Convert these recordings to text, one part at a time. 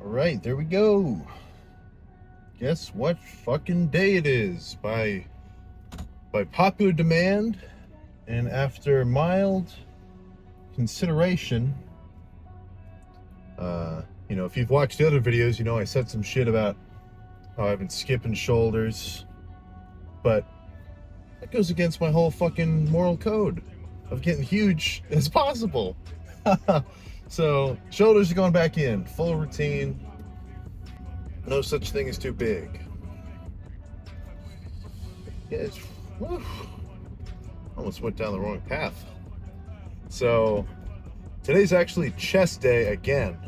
Alright, there we go. Guess what fucking day it is? By popular demand and after mild consideration, if you've watched the other videos, you know I said some shit about how I've been skipping shoulders, but that goes against my whole fucking moral code of getting huge as possible. So shoulders are going back in, full routine. No such thing as too big. Yeah, almost went down the wrong path. So today's actually chest day again.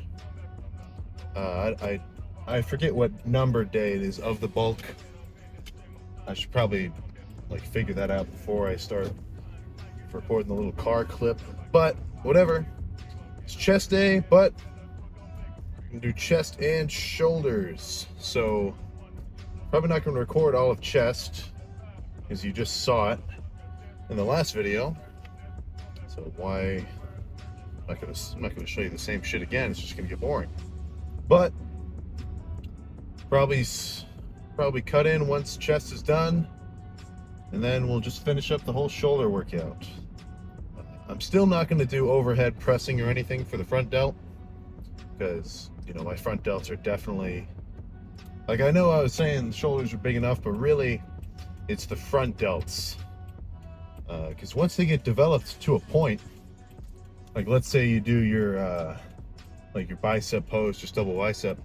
I forget what number day it is of the bulk. I should probably figure that out before I start recording the little car clip. But whatever. It's chest day, but we can do chest and shoulders. So probably not going to record all of chest because you just saw it in the last video. So why I'm not gonna show you the same shit again. It's just gonna get boring. But probably cut in once chest is done, and then we'll just finish up the whole shoulder workout. I'm still not gonna do overhead pressing or anything for the front delt because my front delts are definitely I know I was saying the shoulders are big enough, but really it's the front delts. Because once they get developed to a point, let's say you do your your bicep pose, just double bicep,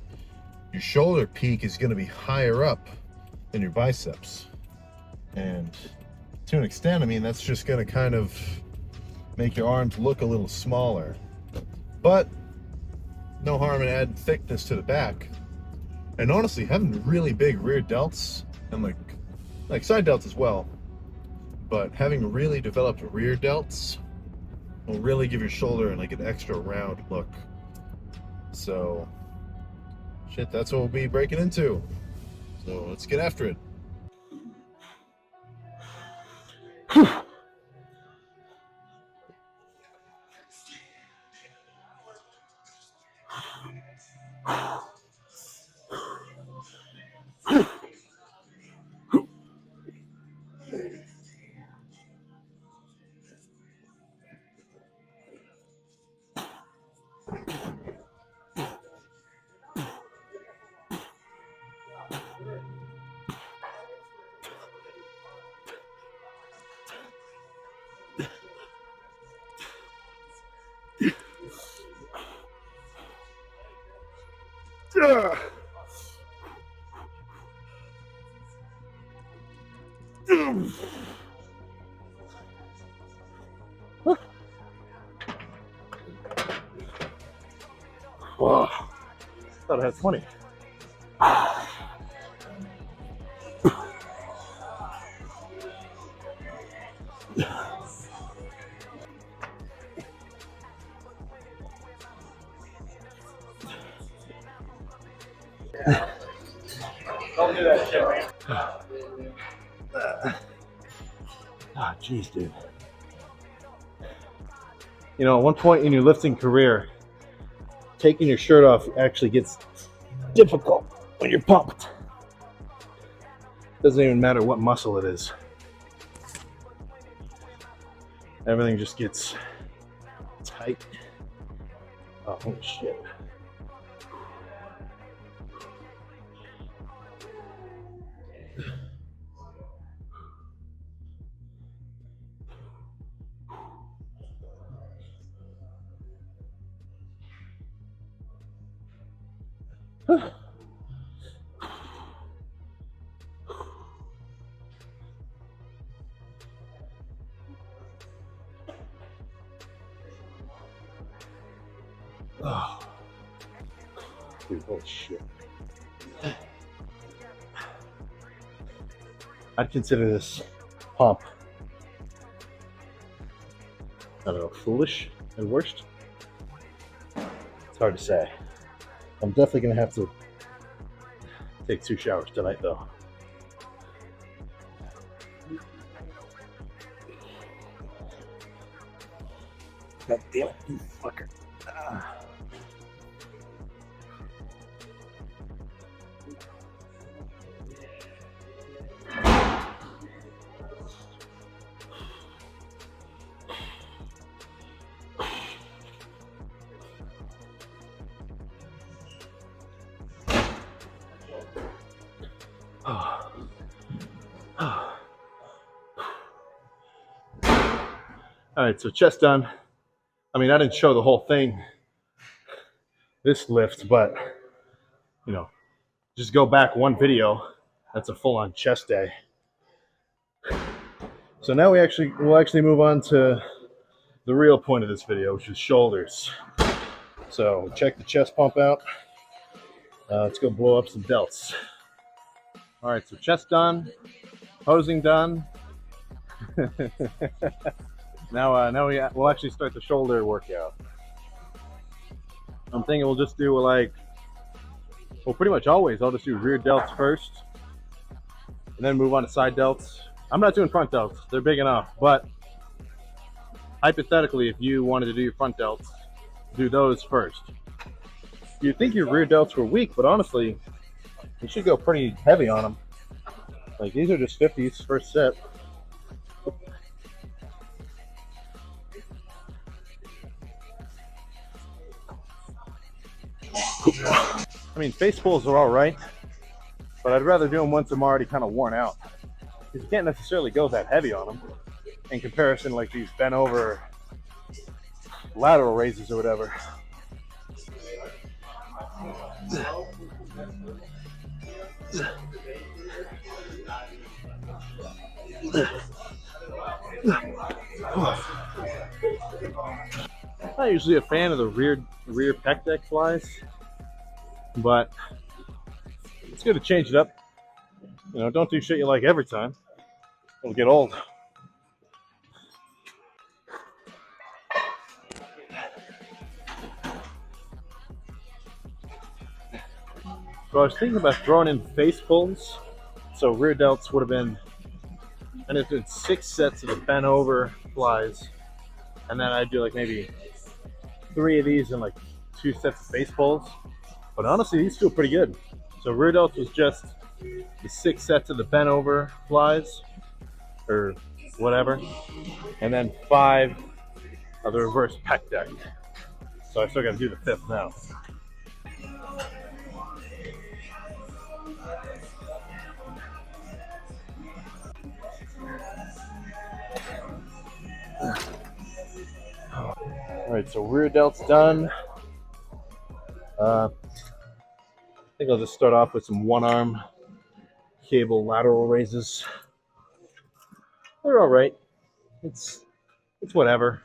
your shoulder peak is going to be higher up than your biceps, and to an extent, I mean, that's just going to kind of make your arms look a little smaller, but no harm in adding thickness to the back. And honestly, having really big rear delts and like side delts as well, but having really developed rear delts will really give your shoulder an extra round look. So shit, that's what we'll be breaking into. So let's get after it. Wow, thought I had 20. Don't do that shit, man. Ah, jeez, dude. At one point in your lifting career, taking your shirt off actually gets difficult when you're pumped. Doesn't even matter what muscle it is. Everything just gets tight. Oh, holy shit. Oh, dude, holy shit. I'd consider this pump, I don't know, foolish at worst. It's hard to say. I'm definitely gonna have to take 2 showers tonight, though. God damn it, you fucker. All right, so chest done. I mean, I didn't show the whole thing, this lift, but you know, just go back one video. That's a full-on chest day. So now we'll actually move on to the real point of this video, which is shoulders. So check the chest pump out. Let's go blow up some delts. All right, so chest done, posing done. Now we'll actually start the shoulder workout. I'm thinking we'll just do pretty much always. I'll just do rear delts first, and then move on to side delts. I'm not doing front delts; they're big enough. But hypothetically, if you wanted to do your front delts, do those first. You'd think your rear delts were weak, but honestly, you should go pretty heavy on them. Like these are just 50s first set. I mean, face pulls are all right, but I'd rather do them once I'm already kind of worn out. Because you can't necessarily go that heavy on them in comparison like these bent over lateral raises or whatever. I'm not usually a fan of the rear pec deck flies, but it's good to change it up. You know, don't do shit you like every time. It'll get old. So I was thinking about throwing in face pulls. So rear delts would have been, and it's been 6 sets of the bent over flies, and then I'd do like maybe 3 of these and like 2 sets of face pulls. But honestly, these feel pretty good. So rear delts was just the 6 sets of the bent over flies, or whatever, and then 5 of the reverse pec deck. So I still got to do the 5th now. All right, so rear delts done. I think I'll just start off with some one-arm cable lateral raises. They're all right. It's whatever.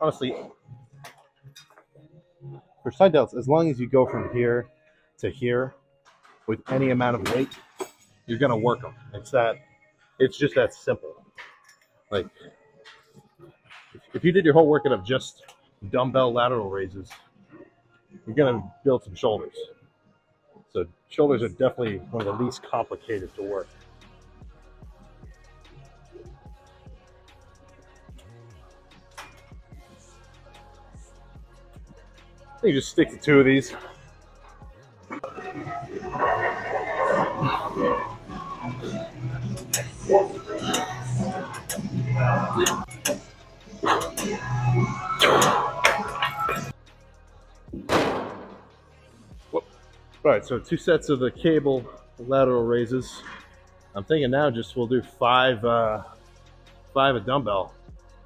Honestly, for side delts, as long as you go from here to here with any amount of weight, you're gonna work them. It's just that simple. Like, if you did your whole workout of just dumbbell lateral raises, you're gonna build some shoulders. So shoulders are definitely one of the least complicated to work. You just stick to 2 of these. All right, so 2 sets of the cable lateral raises. I'm thinking now we'll do 5 a dumbbell.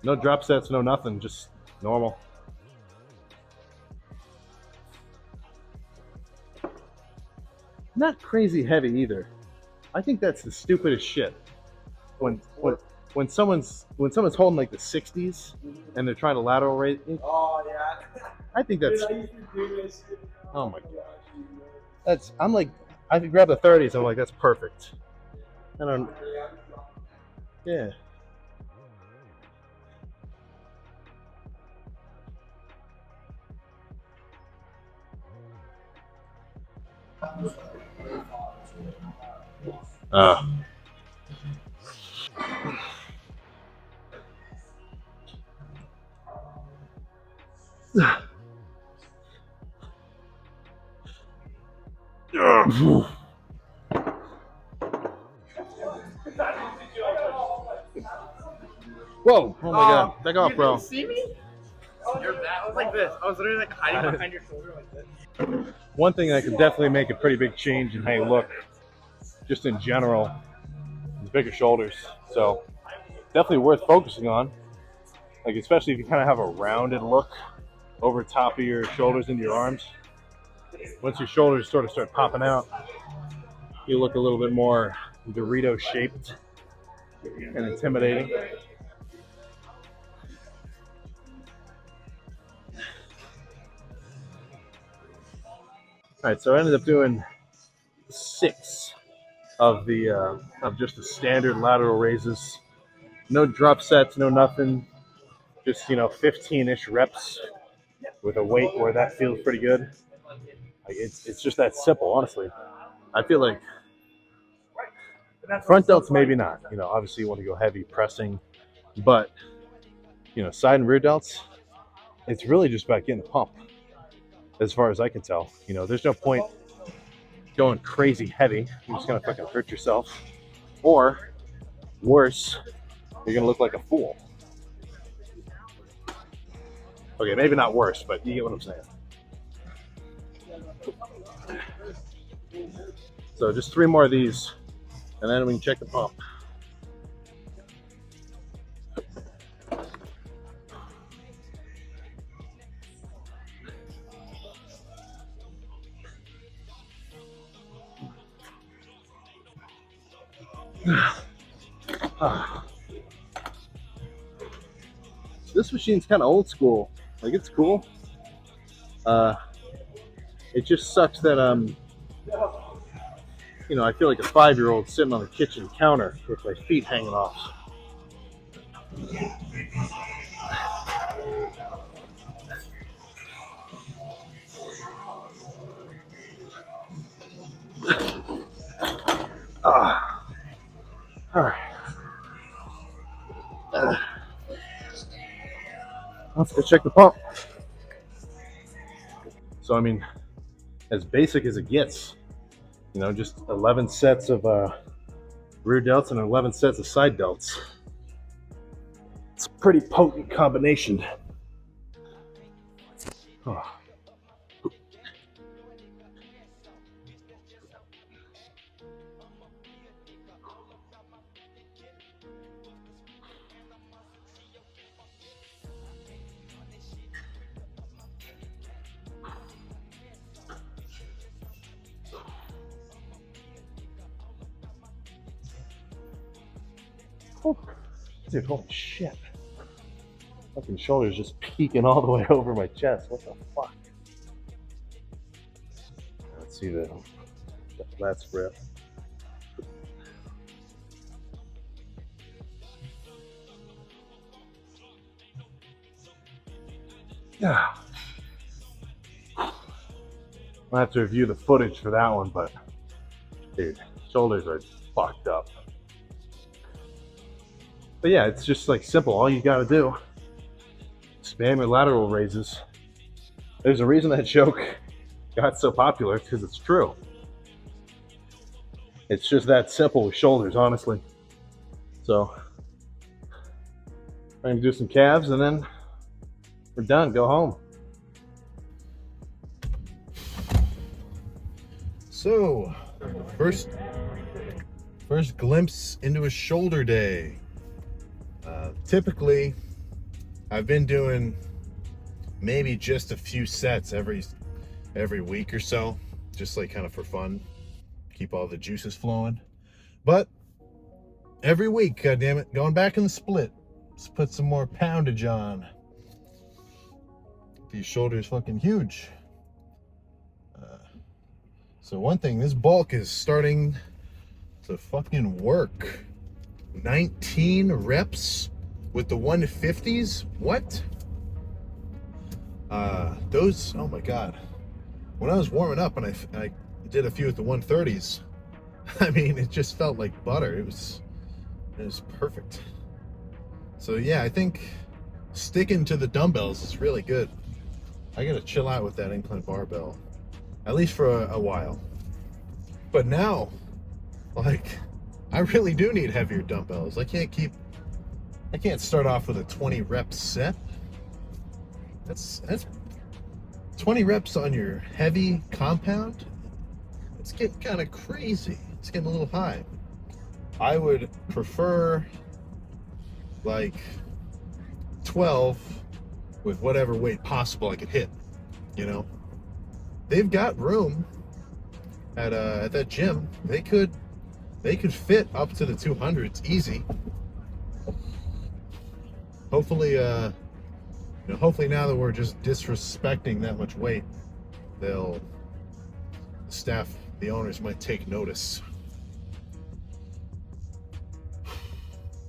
No drop sets, no nothing, just normal. Not crazy heavy either. I think that's the stupidest shit. When someone's holding like the 60s and they're trying to lateral raise. Oh yeah. I think that's. Dude, I used to do this shit. Oh my gosh. I'm like, I could grab the 30s. I'm like, that's perfect. I don't. Yeah. Whoa! Oh my god! Back off, bro. You didn't see me? Oh, your back was like this. I was literally like hiding behind your shoulder like this. One thing that could definitely make a pretty big change in how you look just in general, the bigger shoulders. So definitely worth focusing on. Like especially if you kind of have a rounded look over top of your shoulders into your arms. Once your shoulders sort of start popping out, you look a little bit more Dorito shaped and intimidating. All right, so I ended up doing 6 of just the standard lateral raises. No drop sets, no nothing. Just 15-ish reps with a weight where that feels pretty good. Like it's just that simple, honestly. I feel like front delts maybe not. Obviously you want to go heavy pressing, but side and rear delts, it's really just about getting the pump. As far as I can tell, there's no point going crazy heavy. You're just gonna fucking hurt yourself, or worse, you're gonna look like a fool. Okay, maybe not worse, but you get what I'm saying. So just 3 more of these, and then we can check the pump. This machine's kind of old school. Like, it's cool. It just sucks that I feel like a 5-year-old sitting on the kitchen counter with my feet hanging off. All right. Let's go check the pump. So, I mean, as basic as it gets, just 11 sets of rear delts and 11 sets of side delts. It's a pretty potent combination. Oh. Dude, holy shit. Fucking shoulders just peeking all the way over my chest. What the fuck? Let's see the flat spread. Yeah. I'll have to review the footage for that one, but dude, shoulders are fucked up. But yeah, it's just like simple. All you gotta do, spam your lateral raises. There's a reason that joke got so popular, because it's true. It's just that simple with shoulders, honestly. So I'm gonna do some calves and then we're done. Go home. So, first glimpse into a shoulder day. Typically, I've been doing maybe just a few sets every week or so, just like kind of for fun, keep all the juices flowing. But every week, goddammit, going back in the split, let's put some more poundage on. These shoulders fucking huge. So one thing, this bulk is starting to fucking work. 19 reps with the 150s? What? Those, oh my God. When I was warming up and I did a few with the 130s, I mean, it just felt like butter. It was perfect. So yeah, I think sticking to the dumbbells is really good. I gotta chill out with that incline barbell, at least for a while. But now, like, I really do need heavier dumbbells. I can't start off with a 20 rep set. That's 20 reps on your heavy compound. It's getting kind of crazy. it's getting a little high. I would prefer like 12 with whatever weight possible I could hit. You know, they've got room at that gym. They could fit up to the 200s easy. Hopefully, hopefully now that we're just disrespecting that much weight, the staff, the owners might take notice.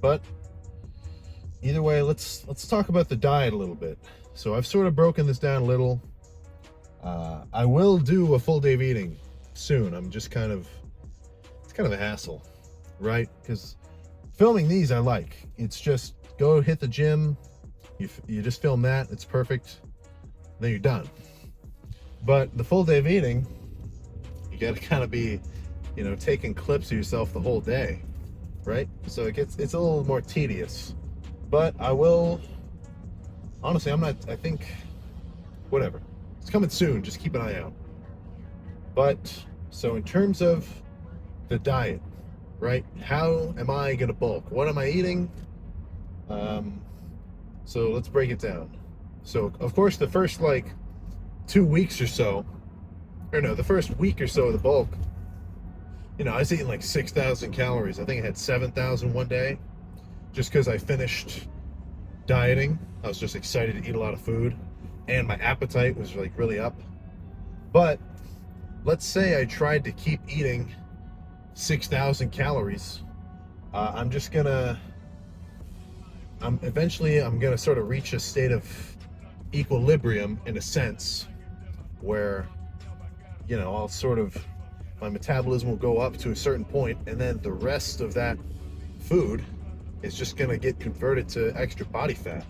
But either way, let's talk about the diet a little bit. So I've sort of broken this down a little. I will do a full day of eating soon. It's kind of a hassle, right? Because filming these I like. It's just go hit the gym, you just film that, it's perfect, then you're done. But the full day of eating, you gotta kind of be, taking clips of yourself the whole day, right? So it's a little more tedious. But I will, honestly, I think, whatever. It's coming soon, just keep an eye out. But, so in terms of the diet, right? How am I gonna bulk? What am I eating? So let's break it down. So, of course, the first, 2 weeks or so, the first week or so of the bulk, I was eating 6,000 calories. I think I had 7,000 one day, just because I finished dieting. I was just excited to eat a lot of food, and my appetite was really up. But let's say I tried to keep eating 6,000 calories. Eventually I'm gonna sort of reach a state of equilibrium, in a sense, where I'll sort of, my metabolism will go up to a certain point, and then the rest of that food is just gonna get converted to extra body fat.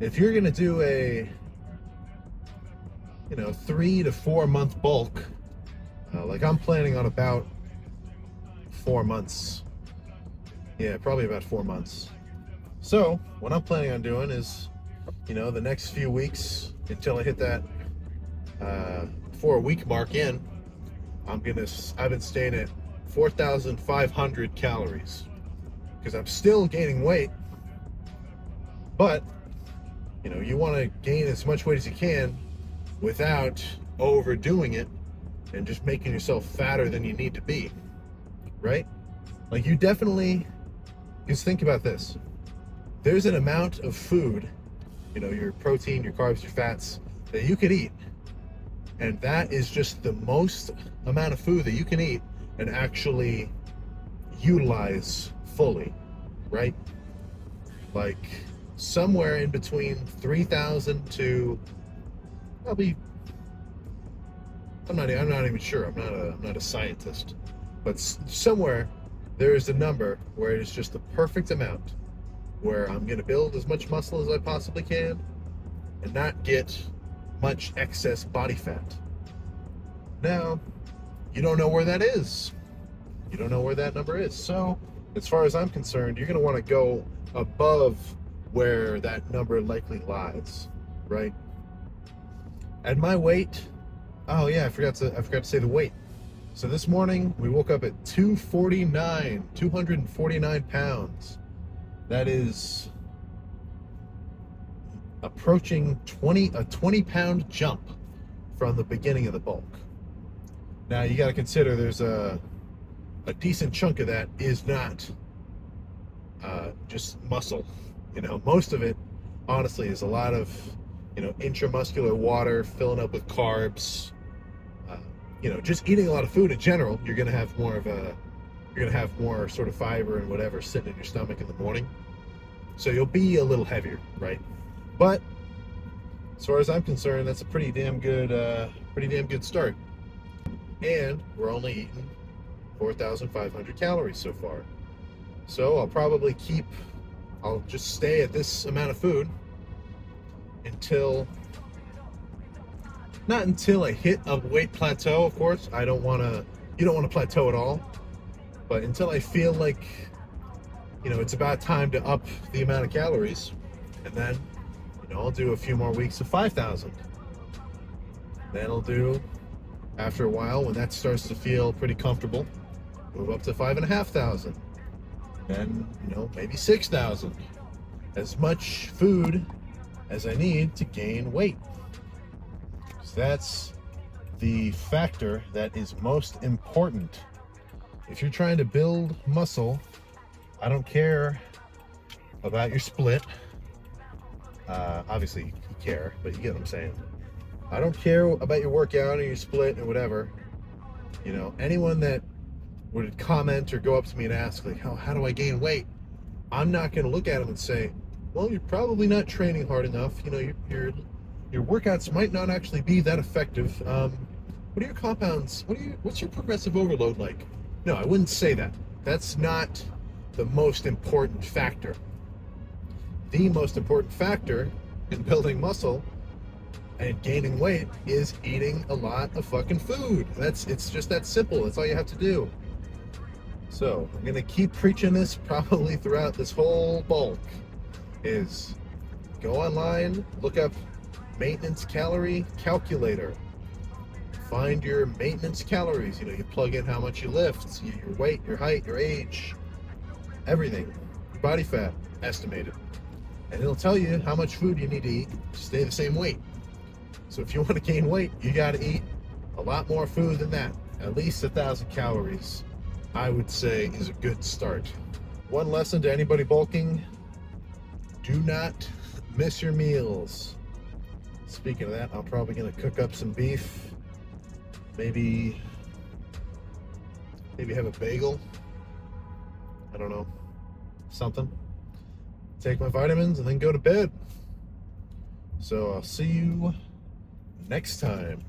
If you're gonna do a 3 to 4 month bulk, like I'm planning on about 4 months. Yeah, probably about 4 months. So what I'm planning on doing is, the next few weeks until I hit that 4 week mark in, I've been staying at 4,500 calories, because I'm still gaining weight. But you want to gain as much weight as you can without overdoing it and just making yourself fatter than you need to be, right? You definitely, because think about this, there's an amount of food, your protein, your carbs, your fats, that you could eat, and that is just the most amount of food that you can eat and actually utilize fully, right? Somewhere in between 3,000 to probably, I'm not even sure, I'm not a scientist, but somewhere there is a number where it is just the perfect amount, where I'm going to build as much muscle as I possibly can and not get much excess body fat. Now, you don't know where that is. You don't know where that number is. So, as far as I'm concerned, you're going to want to go above where that number likely lies, right? At my weight, oh yeah, I forgot to say the weight. So this morning we woke up at 249 pounds. That is approaching a 20 pound jump from the beginning of the bulk. Now you got to consider there's a decent chunk of that is not just muscle. Most of it, honestly, is a lot of intramuscular water filling up with carbs. Just eating a lot of food in general, you're gonna have more sort of fiber and whatever sitting in your stomach in the morning. So you'll be a little heavier, right? But as far as I'm concerned, that's a pretty damn good start. And we're only eating 4,500 calories so far. So I'll just stay at this amount of food not until I hit a weight plateau, of course. You don't want to plateau at all, but until I feel like, it's about time to up the amount of calories, and then, I'll do a few more weeks of 5,000. Then I'll do, After a while, when that starts to feel pretty comfortable, move up to 5,500. Then, maybe 6,000. As much food as I need to gain weight. So that's the factor that is most important. If you're trying to build muscle, I don't care about your split. Obviously, you care, but you get what I'm saying. I don't care about your workout or your split or whatever. Anyone that would comment or go up to me and ask, like, how do I gain weight? I'm not going to look at them and say, well, you're probably not training hard enough. Your workouts might not actually be that effective. What are your compounds? What's your progressive overload like? No, I wouldn't say that. That's not the most important factor. The most important factor in building muscle and gaining weight is eating a lot of fucking food. It's just that simple. That's all you have to do. So I'm gonna keep preaching this probably throughout this whole bulk. Is go online, look up maintenance calorie calculator. Find your maintenance calories. You plug in how much you lift, your weight, your height, your age, everything, your body fat estimated. And it'll tell you how much food you need to eat to stay the same weight. So if you want to gain weight, you got to eat a lot more food than that. At least 1,000 calories, I would say, is a good start. One lesson to anybody bulking: do not miss your meals. Speaking of that, I'm probably going to cook up some beef. Maybe have a bagel. I don't know. Something. Take my vitamins and then go to bed. So I'll see you next time.